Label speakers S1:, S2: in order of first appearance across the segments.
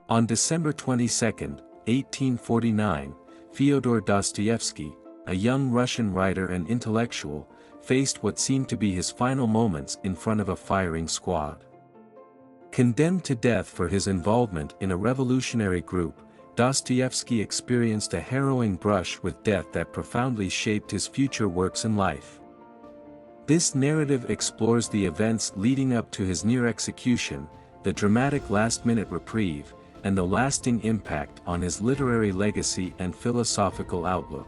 S1: On December 22, 1849, Fyodor Dostoevsky, a young Russian writer and intellectual, faced what seemed to be his final moments in front of a firing squad. Condemned to death for his involvement in a revolutionary group, Dostoevsky experienced a harrowing brush with death that profoundly shaped his future works and life. This narrative explores the events leading up to his near execution, the dramatic last-minute reprieve, and the lasting impact on his literary legacy and philosophical outlook.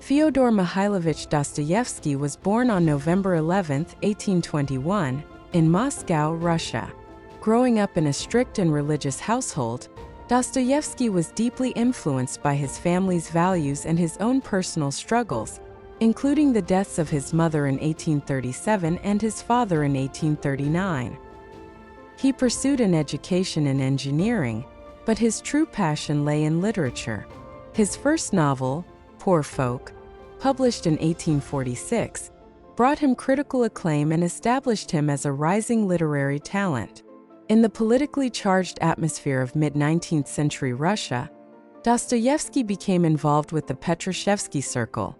S2: Fyodor Mikhailovich Dostoevsky was born on November 11, 1821, in Moscow, Russia. Growing up in a strict and religious household, Dostoevsky was deeply influenced by his family's values and his own personal struggles, including the deaths of his mother in 1837 and his father in 1839. He pursued an education in engineering, but his true passion lay in literature. His first novel, Poor Folk, published in 1846, brought him critical acclaim and established him as a rising literary talent. In the politically charged atmosphere of mid-19th century Russia, Dostoevsky became involved with the Petrashevsky Circle,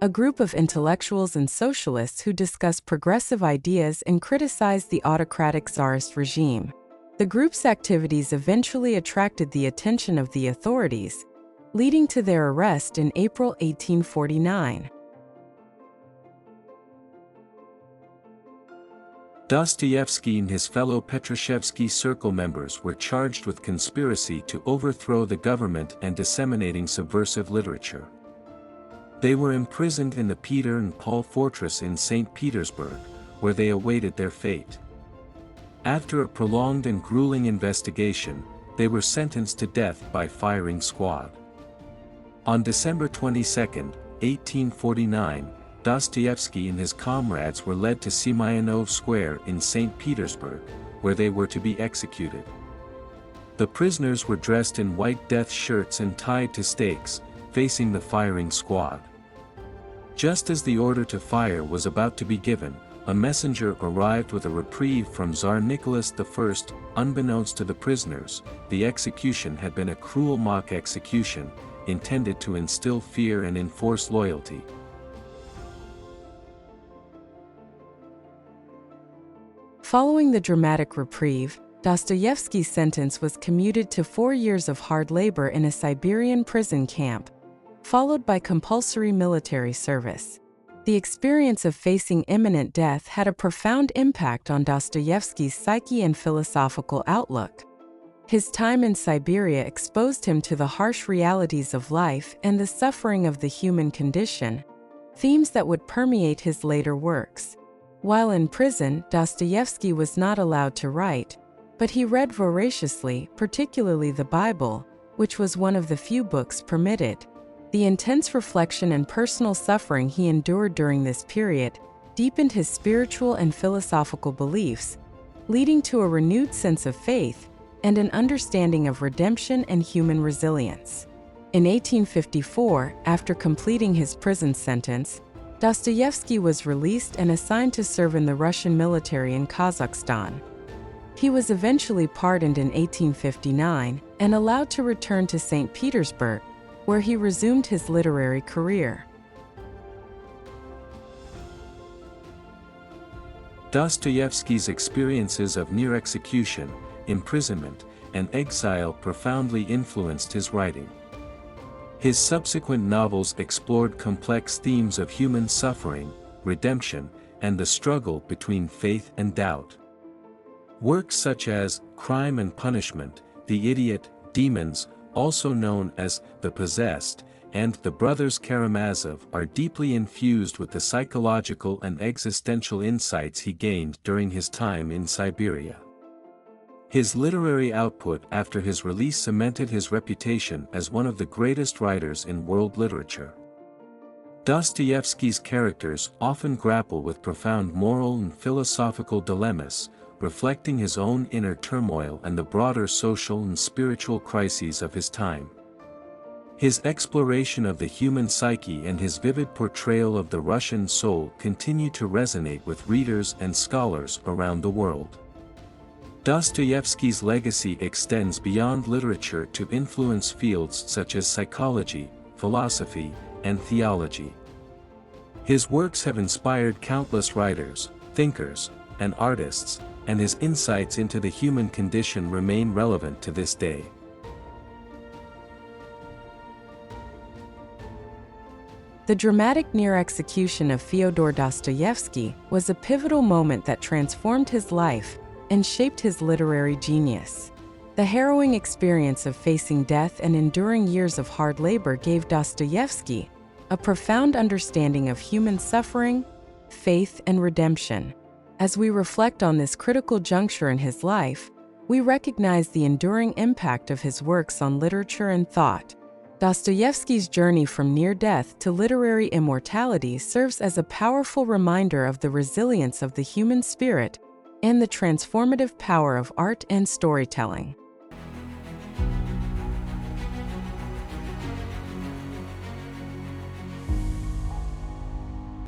S2: a group of intellectuals and socialists who discussed progressive ideas and criticized the autocratic Tsarist regime. The group's activities eventually attracted the attention of the authorities, leading to their arrest in April 1849.
S1: Dostoevsky and his fellow Petrashevsky Circle members were charged with conspiracy to overthrow the government and disseminating subversive literature. They were imprisoned in the Peter and Paul Fortress in St. Petersburg, where they awaited their fate. After a prolonged and grueling investigation, they were sentenced to death by firing squad. On December 22, 1849, Dostoevsky and his comrades were led to Semyonov Square in St. Petersburg, where they were to be executed. The prisoners were dressed in white death shirts and tied to stakes, facing the firing squad. Just as the order to fire was about to be given, a messenger arrived with a reprieve from Tsar Nicholas I. Unbeknownst to the prisoners, the execution had been a cruel mock execution, intended to instill fear and enforce loyalty.
S2: Following the dramatic reprieve, Dostoevsky's sentence was commuted to 4 years of hard labor in a Siberian prison camp, followed by compulsory military service. The experience of facing imminent death had a profound impact on Dostoevsky's psyche and philosophical outlook. His time in Siberia exposed him to the harsh realities of life and the suffering of the human condition, themes that would permeate his later works. While in prison, Dostoevsky was not allowed to write, but he read voraciously, particularly the Bible, which was one of the few books permitted. The intense reflection and personal suffering he endured during this period deepened his spiritual and philosophical beliefs, leading to a renewed sense of faith and an understanding of redemption and human resilience. In 1854, after completing his prison sentence, Dostoevsky was released and assigned to serve in the Russian military in Kazakhstan. He was eventually pardoned in 1859 and allowed to return to St. Petersburg, where he resumed his literary career.
S1: Dostoevsky's experiences of near execution, imprisonment, and exile profoundly influenced his writing. His subsequent novels explored complex themes of human suffering, redemption, and the struggle between faith and doubt. Works such as Crime and Punishment, The Idiot, Demons, also known as The Possessed, and The Brothers Karamazov are deeply infused with the psychological and existential insights he gained during his time in Siberia. His literary output after his release cemented his reputation as one of the greatest writers in world literature. Dostoevsky's characters often grapple with profound moral and philosophical dilemmas, reflecting his own inner turmoil and the broader social and spiritual crises of his time. His exploration of the human psyche and his vivid portrayal of the Russian soul continue to resonate with readers and scholars around the world. Dostoevsky's legacy extends beyond literature to influence fields such as psychology, philosophy, and theology. His works have inspired countless writers, thinkers, and artists, and his insights into the human condition remain relevant to this day.
S2: The dramatic near-execution of Fyodor Dostoevsky was a pivotal moment that transformed his life and shaped his literary genius. The harrowing experience of facing death and enduring years of hard labor gave Dostoevsky a profound understanding of human suffering, faith, and redemption. As we reflect on this critical juncture in his life, we recognize the enduring impact of his works on literature and thought. Dostoevsky's journey from near death to literary immortality serves as a powerful reminder of the resilience of the human spirit and the transformative power of art and storytelling.